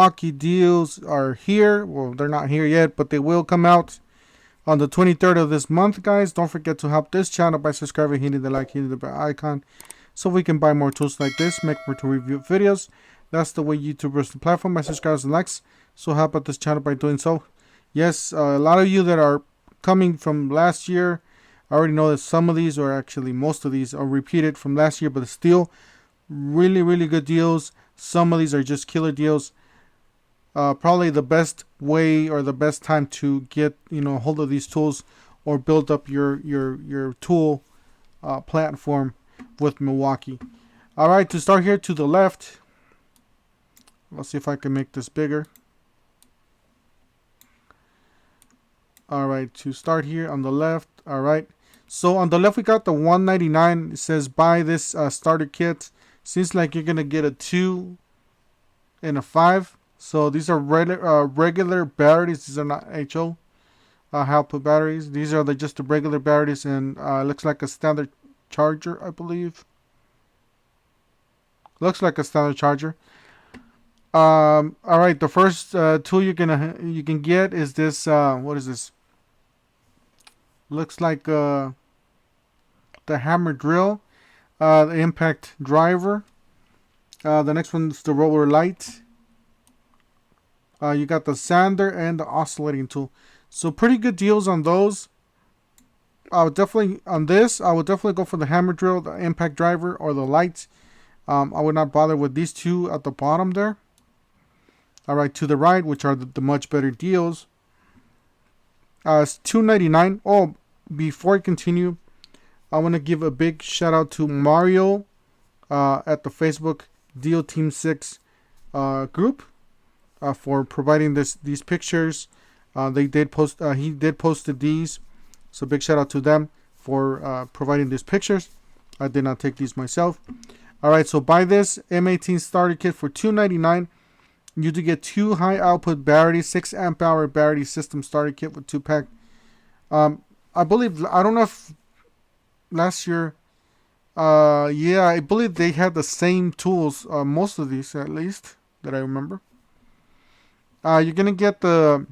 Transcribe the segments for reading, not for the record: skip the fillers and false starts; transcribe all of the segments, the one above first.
Milwaukee deals are here. Well, they're not here yet, but they will come out on the 23rd of this month, guys. Don't forget to help this channel by subscribing, hitting the like, hitting the bell icon, so we can buy more tools like this, make more to review videos. That's the way YouTube runs the platform, by subscribers and likes. So help out this channel by doing so. Yes, a lot of you that are coming from last year, I already know that some of these, or actually most of these, are repeated from last year, but still really good deals. Some of these are just killer deals. Probably the best way or the best time to get hold of these tools or build up your tool platform with Milwaukee. All right, to start here to the left, let's see if I can make this bigger. All right, to start here on the left. All right, so on the left we got the $199. It says buy this starter kit. Seems like you're gonna get a 2 and a 5. So these are regular batteries. These are not HO output batteries. These are just the regular batteries, and looks like a standard charger, I believe. Looks like a standard charger. All right, the first tool you can get is this. What is this? Looks like the hammer drill, the impact driver. The next one's the roller light. You got the sander and the oscillating tool. So pretty good deals on those. I would definitely go for the hammer drill, the impact driver, or the light. I would not bother with these two at the bottom there. All right, to the right, which are the much better deals. It's $2.99. Oh, before I continue, I want to give a big shout out to Mario at the Facebook Deal Team 6 group for providing these pictures. They did post. He did posted these, so big shout out to them for providing these pictures. I did not take these myself. All right, so buy this M18 Starter Kit for $2.99. You do get 2 high output batteries, 6 amp hour battery system starter kit with 2-pack. I believe, I don't know if last year, yeah, I believe they had the same tools, most of these at least, that I remember. You're going to get the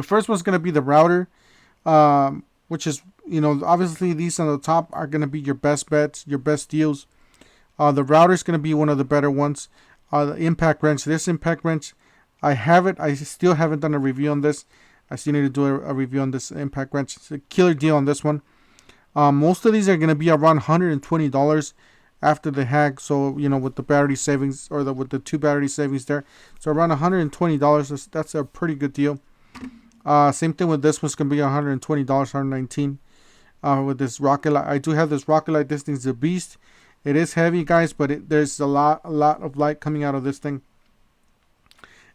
first one's going to be the router, which is, obviously these on the top are going to be your best bets, your best deals. The router is going to be one of the better ones. The impact wrench. This impact wrench, I have it. I still haven't done a review on this. I still need to do a review on this impact wrench. It's a killer deal on this one. Most of these are going to be around $120 after the hack. So, with the battery savings, or with the 2 battery savings there. So around $120. That's a pretty good deal. Same thing with this one's going to be $120, $119. With this rocket light. I do have this rocket light. This thing's a beast. It is heavy, guys, but there's a lot of light coming out of this thing.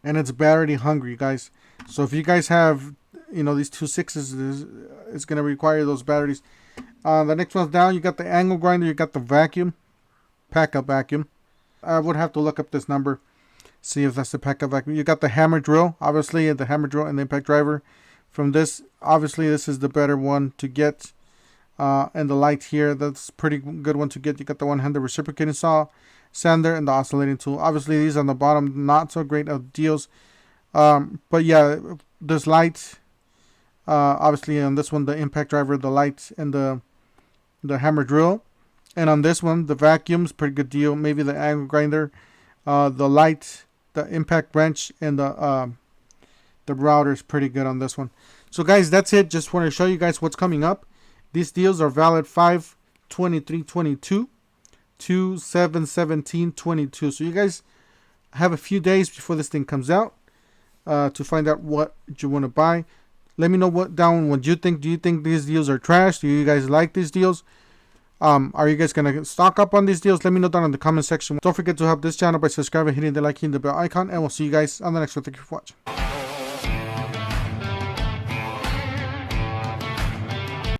And it's battery hungry, guys. So if you guys have, these 2 6s, it's going to require those batteries. The next one's down. You got the angle grinder. You got the vacuum. Pack-up vacuum. I would have to look up this number. See if that's the pack-up vacuum. You got the hammer drill. Obviously, the hammer drill and the impact driver. From this, obviously, this is the better one to get. And the light here, that's pretty good one to get. You got the one-handed reciprocating saw, sander, and the oscillating tool. Obviously, these on the bottom, not so great of deals. But yeah, this light, obviously on this one, the impact driver, the light, and the hammer drill. And on this one, the vacuum's pretty good deal. Maybe the angle grinder, the light, the impact wrench, and the router is pretty good on this one. So guys, that's it. Just want to show you guys what's coming up. These deals are valid 5/23/22 to 7/17/22. So you guys have a few days before this thing comes out to find out what you want to buy. Let me know what you think. Do you think these deals are trash? Do you guys like these deals? Are you guys gonna stock up on these deals? Let me know down in the comment section. Don't forget to help this channel by subscribing, hitting the like, hitting the bell icon, and we'll see you guys on the next one. Thank you for watching.